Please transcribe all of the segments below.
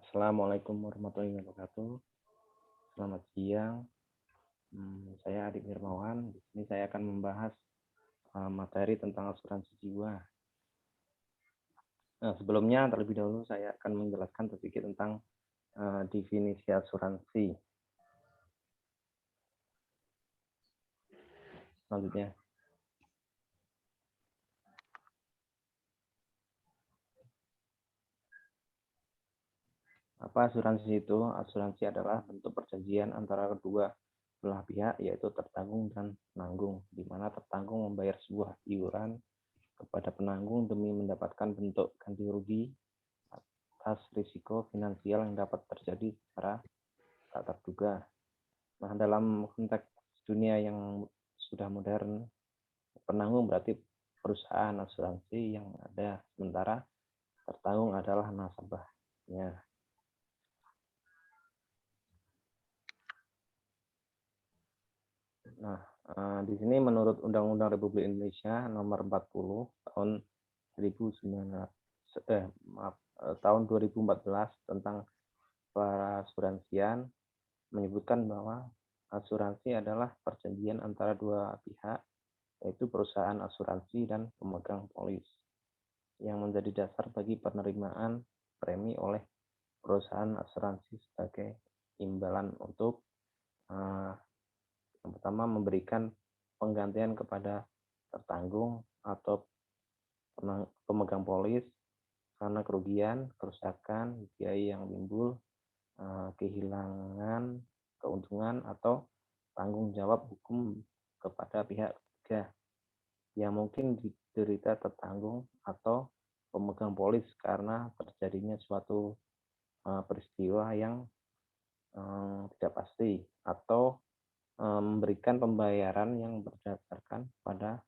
Assalamualaikum warahmatullahi wabarakatuh. Selamat siang. Saya Adik Firmawan. Di sini saya akan membahas materi tentang asuransi jiwa. Nah, sebelumnya terlebih dahulu saya akan menjelaskan sedikit tentang definisi asuransi. Selanjutnya, apa asuransi itu? Asuransi adalah bentuk perjanjian antara kedua belah pihak, yaitu tertanggung dan penanggung, di mana tertanggung membayar sebuah iuran kepada penanggung demi mendapatkan bentuk ganti rugi atas risiko finansial yang dapat terjadi secara tak terduga. Nah, dalam konteks dunia yang sudah modern, penanggung berarti perusahaan asuransi yang ada, sementara tertanggung adalah nasabahnya. Nah, di sini menurut Undang-Undang Republik Indonesia Nomor 40 tahun 2014 tentang perasuransian menyebutkan bahwa asuransi adalah perjanjian antara dua pihak, yaitu perusahaan asuransi dan pemegang polis, yang menjadi dasar bagi penerimaan premi oleh perusahaan asuransi sebagai imbalan untuk yang pertama memberikan penggantian kepada tertanggung atau pemegang polis karena kerugian, kerusakan, biaya yang timbul, kehilangan, keuntungan, atau tanggung jawab hukum kepada pihak ketiga yang mungkin diderita tertanggung atau pemegang polis karena terjadinya suatu peristiwa yang tidak pasti, atau memberikan pembayaran yang berdasarkan pada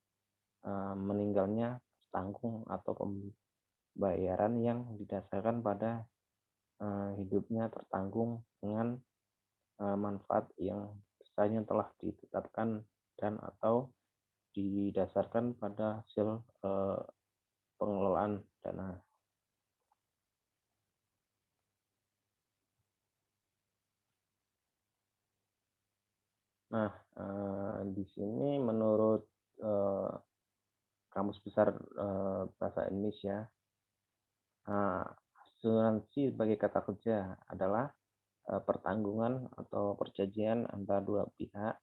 meninggalnya tertanggung atau pembayaran yang didasarkan pada hidupnya tertanggung dengan manfaat yang biasanya telah ditetapkan dan atau didasarkan pada hasil pengelolaan dana. Nah, di sini menurut Kamus Besar Bahasa Indonesia, asuransi sebagai kata kerja adalah pertanggungan atau perjanjian antara dua pihak.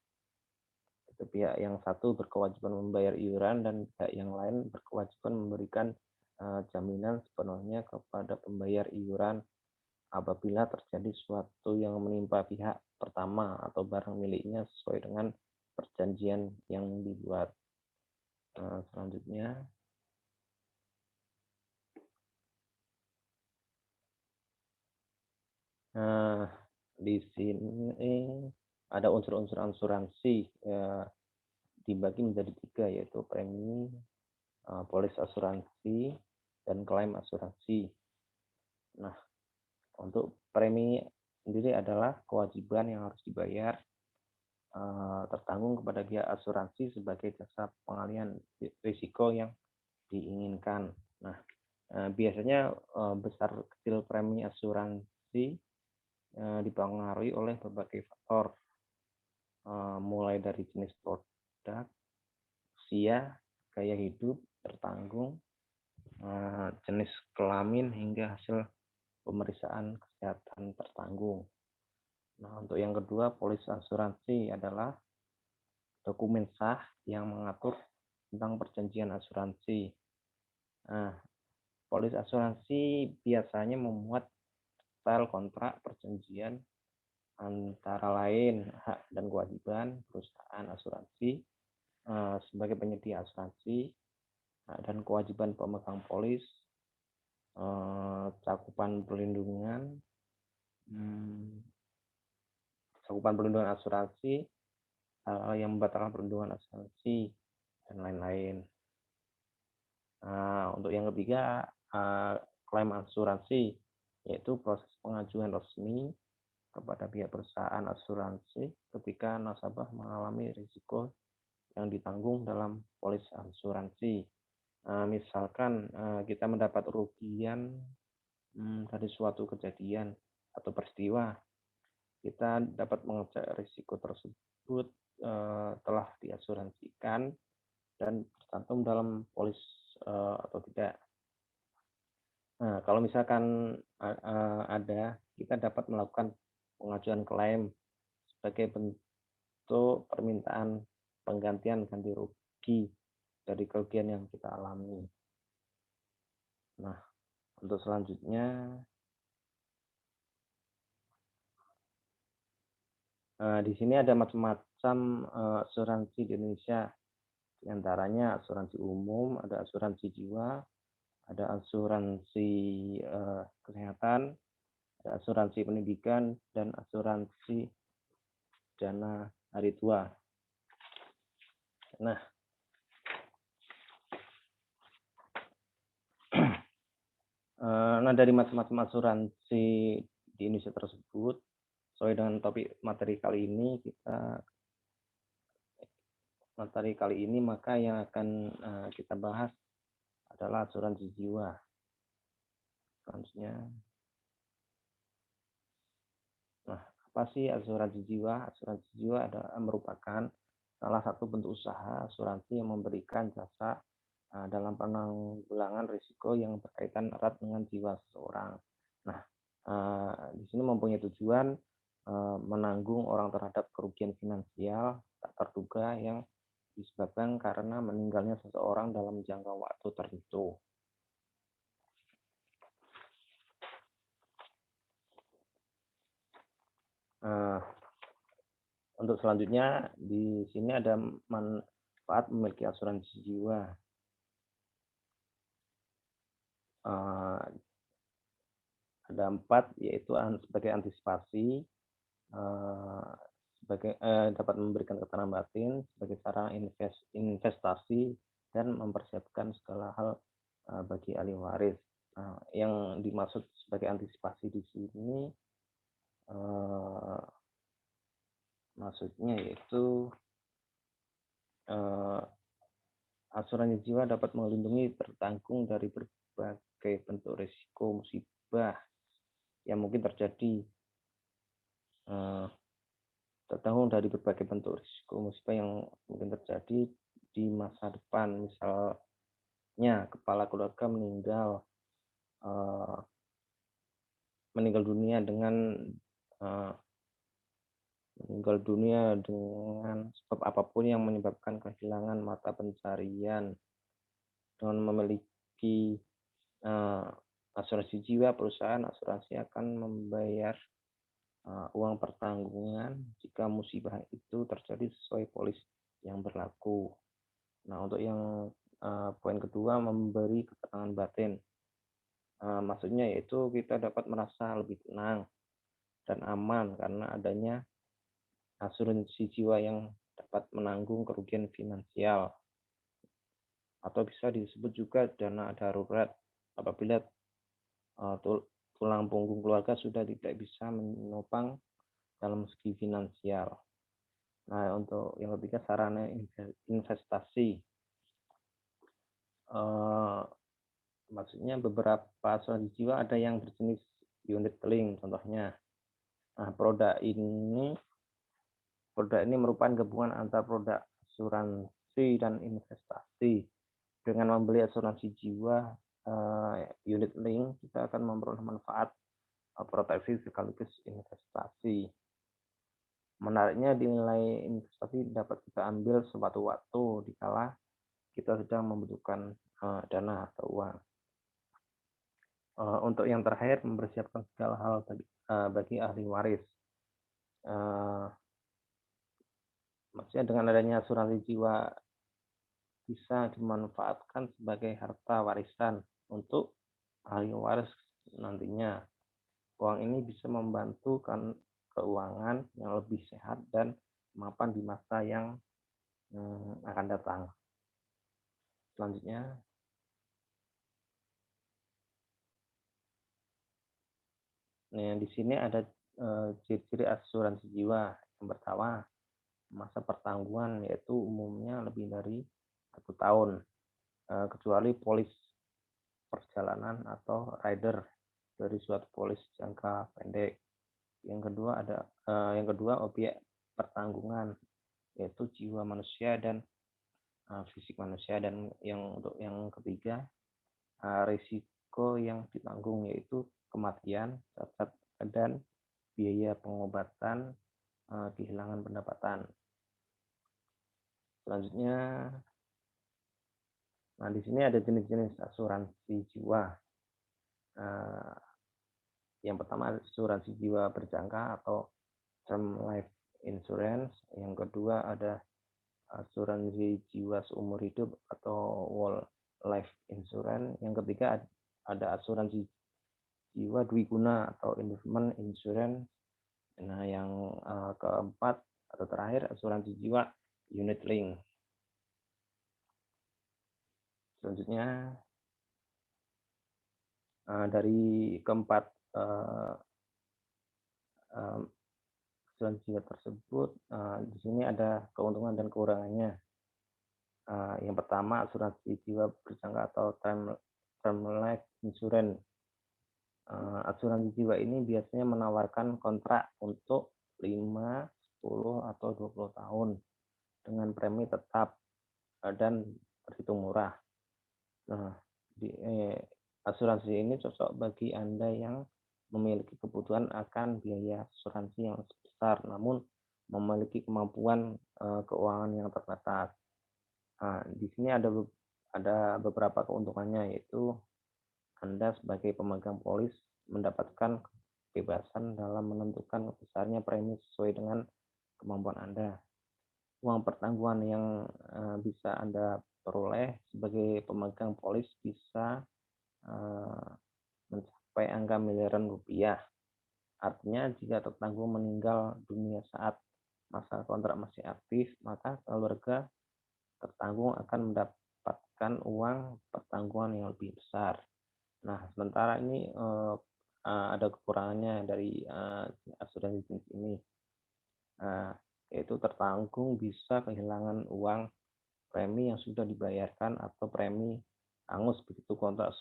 Pihak yang satu berkewajiban membayar iuran dan pihak yang lain berkewajiban memberikan jaminan sepenuhnya kepada pembayar iuran apabila terjadi sesuatu yang menimpa pihak pertama atau barang miliknya sesuai dengan perjanjian yang dibuat. Selanjutnya, di sini ada unsur-unsur asuransi dibagi menjadi tiga, yaitu premi, polis asuransi, dan klaim asuransi. Nah, untuk premi sendiri adalah kewajiban yang harus dibayar tertanggung kepada pihak asuransi sebagai jasa pengalihan risiko yang diinginkan. Nah, biasanya besar kecil premi asuransi dipengaruhi oleh berbagai faktor, mulai dari jenis produk, usia, gaya hidup tertanggung, jenis kelamin, hingga hasil pemeriksaan kesehatan tertanggung. Nah, untuk yang kedua, polis asuransi adalah dokumen sah yang mengatur tentang perjanjian asuransi. Nah, polis asuransi biasanya memuat style kontrak perjanjian antara lain hak dan kewajiban perusahaan asuransi sebagai penyedia asuransi, hak dan kewajiban pemegang polis, cakupan perlindungan asuransi, yang membatalkan perlindungan asuransi, dan lain-lain. Untuk yang ketiga, klaim asuransi, yaitu proses pengajuan resmi kepada pihak perusahaan asuransi ketika nasabah mengalami risiko yang ditanggung dalam polis asuransi. Misalkan kita mendapat kerugian dari suatu kejadian atau peristiwa, kita dapat mengecek risiko tersebut telah diasuransikan dan tercantum dalam polis atau tidak. Nah, kalau misalkan ada, kita dapat melakukan pengajuan klaim sebagai bentuk permintaan penggantian ganti rugi dari kerugian yang kita alami. Nah, untuk selanjutnya, di sini ada macam-macam asuransi di Indonesia. Di antaranya asuransi umum, ada asuransi jiwa, ada asuransi kesehatan, ada asuransi pendidikan, dan asuransi dana hari tua. Nah, dari macam-macam asuransi di Indonesia tersebut, sesuai dengan topik materi kali ini, maka yang akan kita bahas adalah asuransi jiwa. Selanjutnya, nah, apa sih asuransi jiwa? Asuransi jiwa merupakan salah satu bentuk usaha asuransi yang memberikan jasa dalam penanggulangan risiko yang berkaitan erat dengan jiwa seseorang. Nah, di sini mempunyai tujuan menanggung orang terhadap kerugian finansial tak terduga yang disebabkan karena meninggalnya seseorang dalam jangka waktu tertentu. Untuk selanjutnya, di sini ada manfaat memiliki asuransi jiwa. Ada 4, yaitu sebagai antisipasi, dapat memberikan ketenangan batin, sebagai sarana investasi, dan mempersiapkan segala hal bagi ahli waris. Yang dimaksud sebagai antisipasi di sini maksudnya yaitu asuransi jiwa dapat melindungi tertanggung dari berbagai bentuk risiko musibah yang mungkin terjadi, tertanggung dari berbagai bentuk risiko musibah yang mungkin terjadi di masa depan. Misalnya kepala keluarga meninggal dunia dengan sebab apapun yang menyebabkan kehilangan mata pencarian. Dengan memiliki asuransi jiwa, perusahaan asuransi akan membayar uang pertanggungan jika musibah itu terjadi sesuai polis yang berlaku. Nah, untuk yang poin kedua, memberi ketenangan batin. Maksudnya yaitu kita dapat merasa lebih tenang dan aman karena adanya asuransi jiwa yang dapat menanggung kerugian finansial, atau bisa disebut juga dana darurat apabila tulang punggung keluarga sudah tidak bisa menopang dalam segi finansial. Nah, untuk yang ketiga, sarana investasi. Maksudnya beberapa asuransi jiwa ada yang berjenis unit link contohnya. Nah, produk ini merupakan gabungan antara produk asuransi dan investasi. Dengan membeli asuransi jiwa unit link, kita akan memperoleh manfaat proteksi sekaligus investasi. Menariknya, nilai investasi dapat kita ambil sewaktu-waktu dikala kita sedang membutuhkan dana atau uang. Untuk yang terakhir, mempersiapkan segala hal bagi ahli waris. Maksudnya dengan adanya asuransi jiwa bisa dimanfaatkan sebagai harta warisan untuk ahli waris nantinya. Uang ini bisa membantu keuangan yang lebih sehat dan mapan di masa yang akan datang. Selanjutnya, di sini ada ciri-ciri asuransi jiwa. Yang pertama, masa pertanggungan, yaitu umumnya lebih dari 1 tahun, kecuali polis perjalanan atau rider. dari suatu polis jangka pendek. Yang kedua objek pertanggungan, yaitu jiwa manusia dan fisik manusia. Dan untuk yang ketiga, risiko yang ditanggung, yaitu kematian, cacat, dan biaya pengobatan, kehilangan pendapatan. Selanjutnya, nah di sini ada jenis-jenis asuransi jiwa. Yang pertama asuransi jiwa berjangka atau term life insurance. Yang kedua ada asuransi jiwa seumur hidup atau whole life insurance. Yang ketiga ada asuransi jiwa dwiguna atau investment insurance. Nah, yang keempat atau terakhir asuransi jiwa unit link. Selanjutnya dari keempat asuransi jiwa tersebut, di sini ada keuntungan dan kekurangannya. Yang pertama asuransi jiwa berjangka atau term life insurance. Asuransi jiwa ini biasanya menawarkan kontrak untuk 5, 10, atau 20 tahun dengan premi tetap dan terhitung murah. Nah, asuransi ini cocok bagi Anda yang memiliki kebutuhan akan biaya asuransi yang besar, namun memiliki kemampuan keuangan yang terbatas. Nah, di sini ada beberapa keuntungannya, yaitu Anda sebagai pemegang polis mendapatkan kebebasan dalam menentukan besarnya premi sesuai dengan kemampuan Anda. Uang pertanggungan yang bisa Anda peroleh sebagai pemegang polis bisa mencapai angka miliaran rupiah. Artinya jika tertanggung meninggal dunia saat masa kontrak masih aktif, maka keluarga tertanggung akan mendapatkan uang pertanggungan yang lebih besar. Nah, sementara ini ada kekurangannya dari asuransi jenis ini, yaitu tertanggung bisa kehilangan uang premi yang sudah dibayarkan atau premi hangus begitu kontrak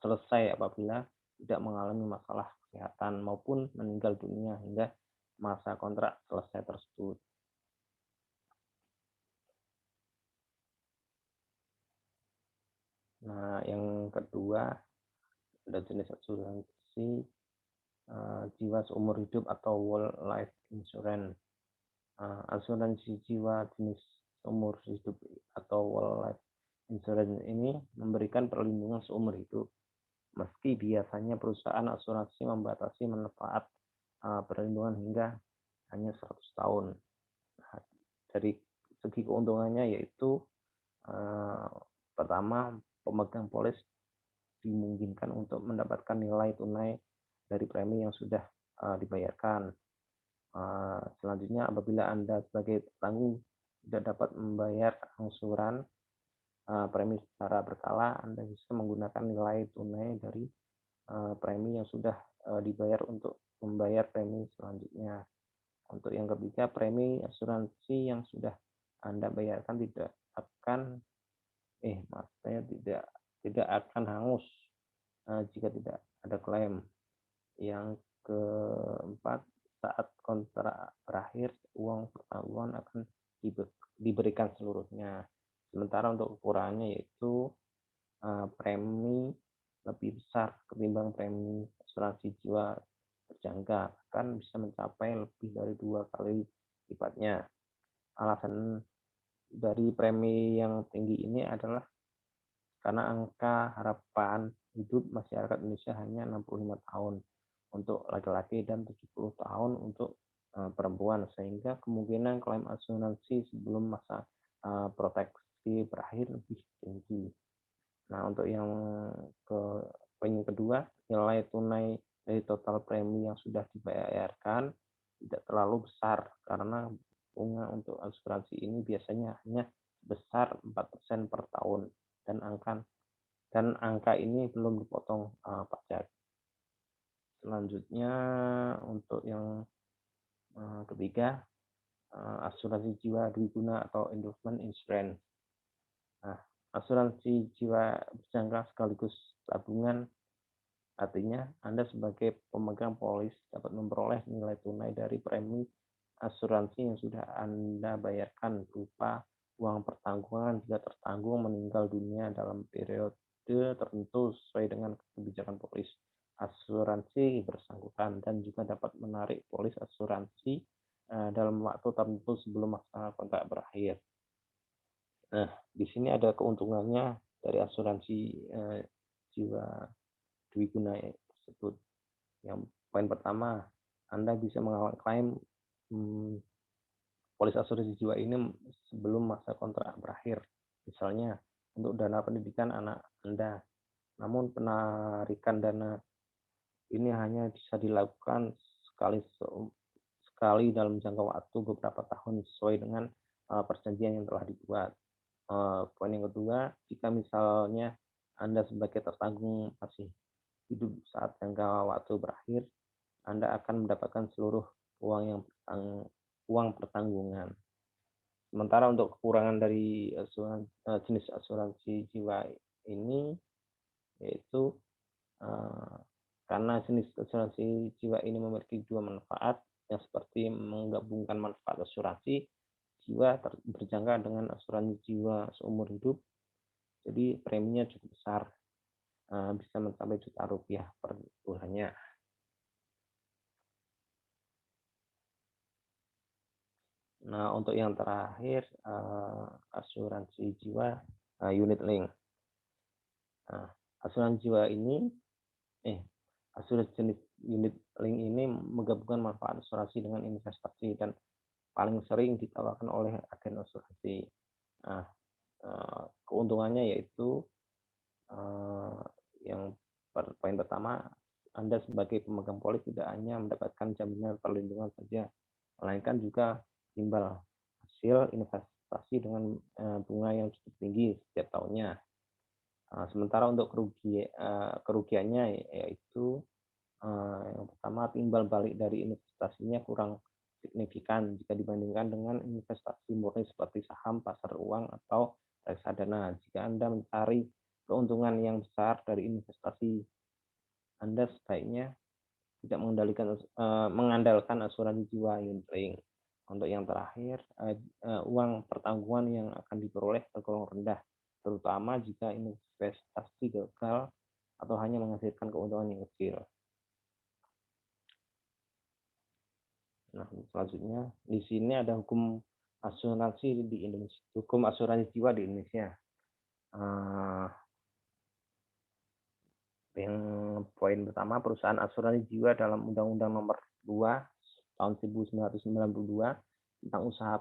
selesai apabila tidak mengalami masalah kesehatan maupun meninggal dunia hingga masa kontrak selesai tersebut. Nah, yang kedua ada jenis asuransi jiwa seumur hidup atau whole life insurance. Asuransi jiwa jenis seumur hidup atau whole life insurance ini memberikan perlindungan seumur hidup. Meski biasanya perusahaan asuransi membatasi manfaat perlindungan hingga hanya 100 tahun. Nah, dari segi keuntungannya yaitu pertama, pemegang polis dimungkinkan untuk mendapatkan nilai tunai dari premi yang sudah dibayarkan. Selanjutnya, apabila Anda sebagai tanggung tidak dapat membayar angsuran premi secara berkala, Anda bisa menggunakan nilai tunai dari premi yang sudah dibayar untuk membayar premi selanjutnya. Untuk yang ketiga, premi asuransi yang sudah Anda bayarkan tidak akan tidak akan hangus jika tidak ada klaim. Yang keempat, saat kontrak berakhir, uang pertanggungan akan diberikan seluruhnya. Sementara untuk kekurangannya yaitu premi lebih besar ketimbang premi asuransi jiwa berjangka, bahkan bisa mencapai lebih dari 2 kali lipatnya. Alasan dari premi yang tinggi ini adalah karena angka harapan hidup masyarakat Indonesia hanya 65 tahun untuk laki-laki dan 70 tahun untuk perempuan, sehingga kemungkinan klaim asuransi sebelum masa proteksi berakhir lebih tinggi. Nah, untuk yang kedua, nilai tunai dari total premi yang sudah dibayarkan tidak terlalu besar karena bunga untuk asuransi ini biasanya hanya sebesar 4% per tahun dan angka ini belum dipotong pajak. Selanjutnya untuk yang ketiga, asuransi jiwa dwiguna atau endowment insurance. Nah, asuransi jiwa berjangka sekaligus tabungan Artinya, Anda sebagai pemegang polis dapat memperoleh nilai tunai dari premi asuransi yang sudah Anda bayarkan berupa uang pertanggungan jika tertanggung meninggal dunia dalam periode tertentu sesuai dengan kebijakan polis asuransi bersangkutan, dan juga dapat menarik polis asuransi dalam waktu tertentu sebelum masa kontrak berakhir. Nah, di sini ada keuntungannya dari asuransi jiwa dwiguna tersebut. Yang poin pertama, Anda bisa mengawal klaim polis asuransi jiwa ini sebelum masa kontrak berakhir. Misalnya, untuk dana pendidikan anak Anda. Namun penarikan dana ini hanya bisa dilakukan sekali dalam jangka waktu beberapa tahun sesuai dengan perjanjian yang telah dibuat. Poin yang kedua, jika misalnya Anda sebagai tertanggung masih hidup saat jangka waktu berakhir, Anda akan mendapatkan seluruh uang pertanggungan. Sementara untuk kekurangan dari jenis asuransi jiwa ini, yaitu karena jenis asuransi jiwa ini memiliki dua manfaat yang seperti menggabungkan manfaat asuransi jiwa berjangka dengan asuransi jiwa seumur hidup, jadi preminya cukup besar, bisa mencapai juta rupiah per bulannya. Nah, untuk yang terakhir, asuransi jiwa unit link. Nah, asuransi jiwa ini, asuransi jenis unit link ini menggabungkan manfaat asuransi dengan investasi dan paling sering ditawarkan oleh agen asuransi. Nah, keuntungannya yaitu yang poin pertama, Anda sebagai pemegang polis tidak hanya mendapatkan jaminan perlindungan saja, melainkan juga timbal hasil investasi dengan bunga yang cukup tinggi setiap tahunnya. Sementara untuk kerugiannya yaitu yang pertama, timbal balik dari investasinya kurang signifikan jika dibandingkan dengan investasi murni seperti saham, pasar uang, atau reksadana. Jika Anda mencari keuntungan yang besar dari investasi, Anda sebaiknya tidak mengandalkan asuransi jiwa unit link. Untuk yang terakhir, uang pertanggungan yang akan diperoleh tergolong rendah, terutama jika investasi gagal atau hanya menghasilkan keuntungan yang kecil. Nah, selanjutnya di sini ada hukum asuransi di Indonesia, hukum asuransi jiwa di Indonesia. Yang poin pertama, perusahaan asuransi jiwa dalam Undang-Undang Nomor 2 tahun 1992 tentang usaha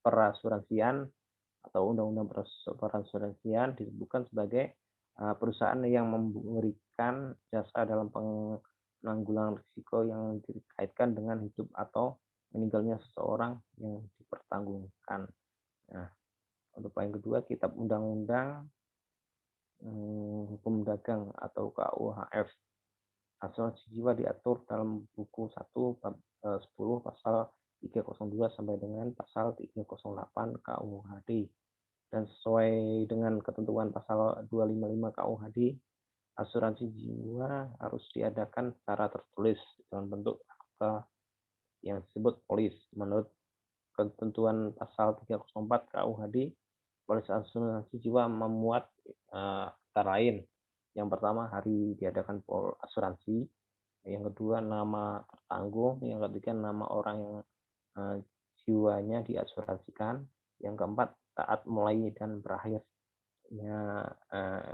perasuransian atau Undang-Undang perasuransian disebutkan sebagai perusahaan yang memberikan jasa dalam penanggulangan risiko yang dikaitkan dengan hidup atau meninggalnya seseorang yang dipertanggungkan. Nah, untuk poin kedua, Kitab Undang-Undang Hukum Dagang atau KUHF. Asuransi jiwa diatur dalam buku 1 bab 10 pasal 302 sampai dengan pasal 308 KUHD. Dan sesuai dengan ketentuan pasal 255 KUHD, asuransi jiwa harus diadakan secara tertulis dalam bentuk akta yang disebut polis. Menurut ketentuan pasal 304 KUHD, polis asuransi jiwa memuat antara lain, yang pertama, hari diadakan asuransi, yang kedua, nama tertanggung, yang ketiga, nama orang yang jiwanya diasuransikan, yang keempat, saat mulai dan berakhirnya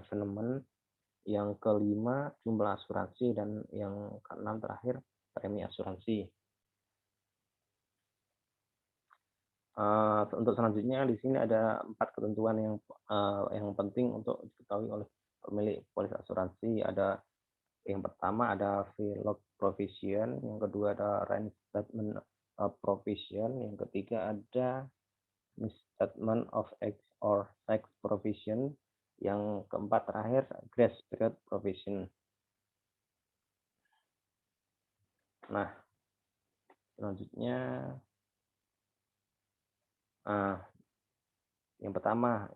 evenement, yang kelima, jumlah asuransi, dan yang keenam terakhir, premi asuransi. Untuk selanjutnya di sini ada 4 ketentuan yang penting untuk diketahui oleh pemilik polis asuransi. Ada yang pertama ada VLOG provision, yang kedua ada reinstatement provision, yang ketiga ada misstatement of X or sex provision, yang keempat terakhir grace period provision. Nah, selanjutnya yang pertama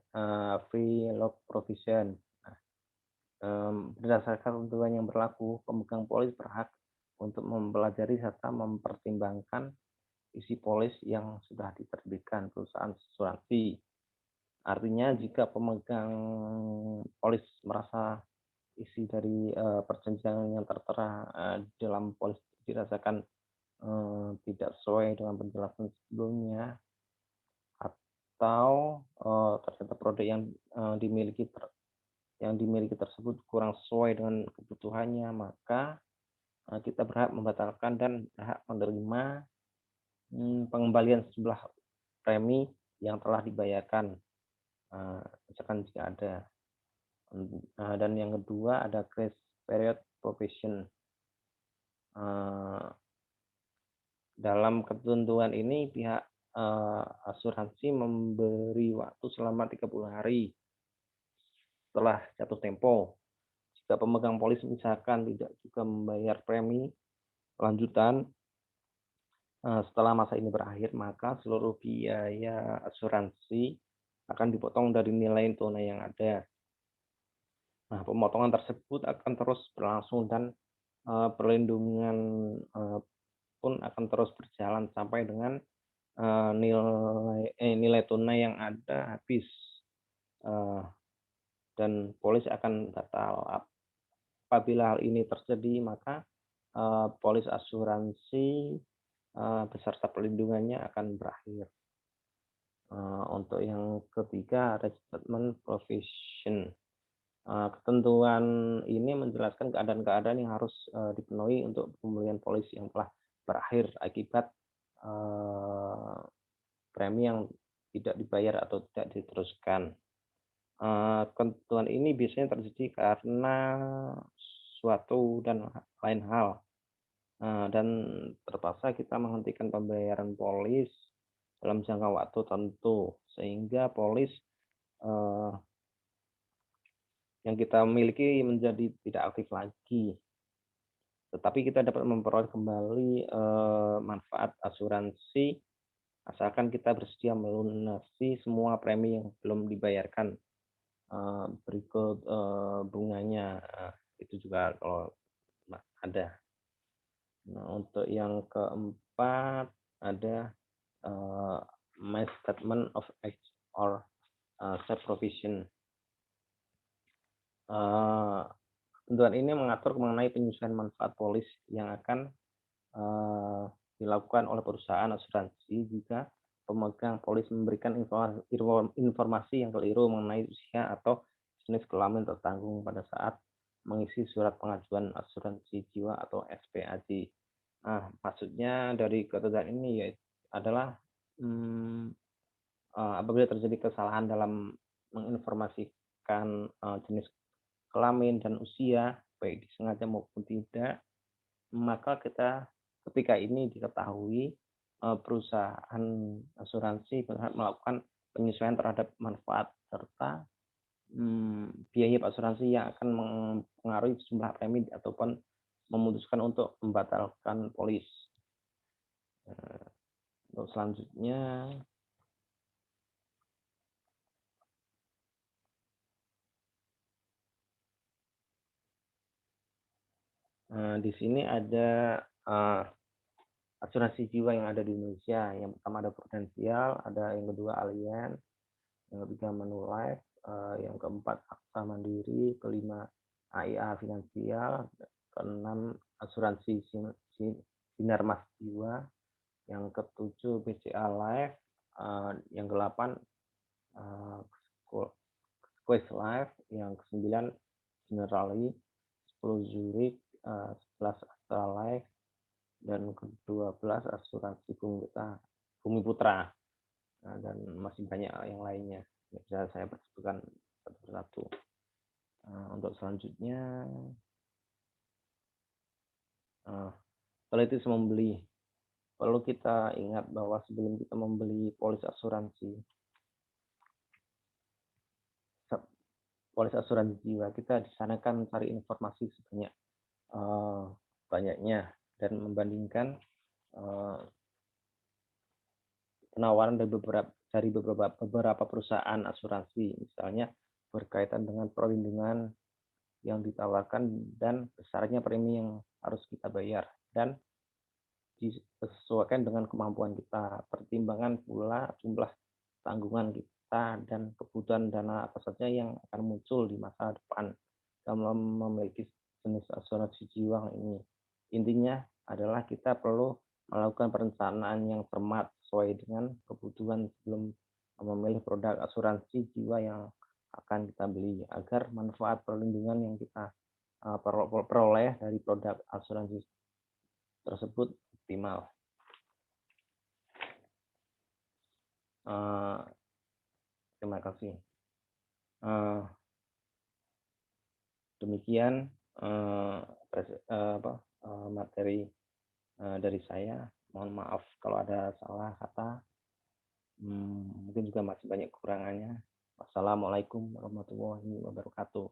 VLOG provision. Nah, Berdasarkan ketentuan yang berlaku, pemegang polis berhak untuk mempelajari serta mempertimbangkan isi polis yang sudah diterbitkan perusahaan asuransi. Artinya jika pemegang polis merasa isi dari perjanjian yang tertera dalam polis dirasakan tidak sesuai dengan penjelasan sebelumnya, atau ternyata produk yang dimiliki tersebut kurang sesuai dengan kebutuhannya, maka kita berhak membatalkan dan berhak menerima pengembalian sejumlah premi yang telah dibayarkan, misalkan jika ada. Dan yang kedua ada grace period provision. Dalam ketentuan ini pihak asuransi memberi waktu selama 30 hari setelah jatuh tempo. Jika pemegang polis misalkan tidak juga membayar premi lanjutan setelah masa ini berakhir, maka seluruh biaya asuransi akan dipotong dari nilai tunai yang ada. Nah, pemotongan tersebut akan terus berlangsung dan perlindungan pun akan terus berjalan sampai dengan nilai tunai yang ada habis, dan polis akan batal. Apabila hal ini terjadi, maka polis asuransi beserta perlindungannya akan berakhir. Untuk yang ketiga ada statement provision. Ketentuan ini menjelaskan keadaan-keadaan yang harus dipenuhi untuk pembelian polis yang telah berakhir akibat premi yang tidak dibayar atau tidak diteruskan. Ketentuan ini biasanya terjadi karena suatu dan lain hal, dan terpaksa kita menghentikan pembayaran polis dalam jangka waktu tertentu, sehingga polis yang kita miliki menjadi tidak aktif lagi. Tetapi kita dapat memperoleh kembali manfaat asuransi asalkan kita bersedia melunasi semua premi yang belum dibayarkan berikut bunganya. Itu juga kalau ada. Nah, untuk yang keempat ada my statement of act or self provision. Ketentuan ini mengatur mengenai penyesuaian manfaat polis yang akan dilakukan oleh perusahaan asuransi jika pemegang polis memberikan informasi yang keliru mengenai usia atau jenis kelamin tertanggung pada saat mengisi surat pengajuan asuransi jiwa atau SPAJ. Nah, maksudnya dari ketentuan ini adalah apabila terjadi kesalahan dalam menginformasikan jenis kelamin dan usia, baik disengaja maupun tidak, maka ketika ini diketahui, perusahaan asuransi berhak melakukan penyesuaian terhadap manfaat serta biaya asuransi yang akan mempengaruhi jumlah premi ataupun memutuskan untuk membatalkan polis. Untuk selanjutnya di sini ada asuransi jiwa yang ada di Indonesia. Yang pertama ada Prudensial, ada yang kedua Allianz, yang ketiga Manulife, yang keempat Aksa Mandiri, kelima AIA Finansial, keenam asuransi Sinarmas Jiwa, yang ketujuh BCA Life, yang kedelapan Quest Life, yang kesembilan Generali, 10 Zurich, 11 Astra Life, dan ke-12 asuransi Bumi Putra. Nah, dan masih banyak yang lainnya. Bisa saya sebutkan satu persatu. Untuk selanjutnya, kalau itu membeli, perlu kita ingat bahwa sebelum kita membeli polis asuransi jiwa, kita di sana kan mencari informasi sebanyak banyaknya dan membandingkan penawaran dari beberapa perusahaan asuransi, misalnya berkaitan dengan perlindungan yang ditawarkan dan besarnya premi yang harus kita bayar, dan disesuaikan dengan kemampuan kita. Pertimbangan pula jumlah tanggungan kita dan kebutuhan dana apa saja yang akan muncul di masa depan dalam memiliki jenis asuransi jiwa ini. Intinya adalah kita perlu melakukan perencanaan yang cermat sesuai dengan kebutuhan sebelum memilih produk asuransi jiwa yang akan kita beli, agar manfaat perlindungan yang kita peroleh dari produk asuransi tersebut optimal. Terima kasih. Demikian materi dari saya. Mohon maaf kalau ada salah kata. Mungkin juga masih banyak kekurangannya. Wassalamualaikum warahmatullahi wabarakatuh.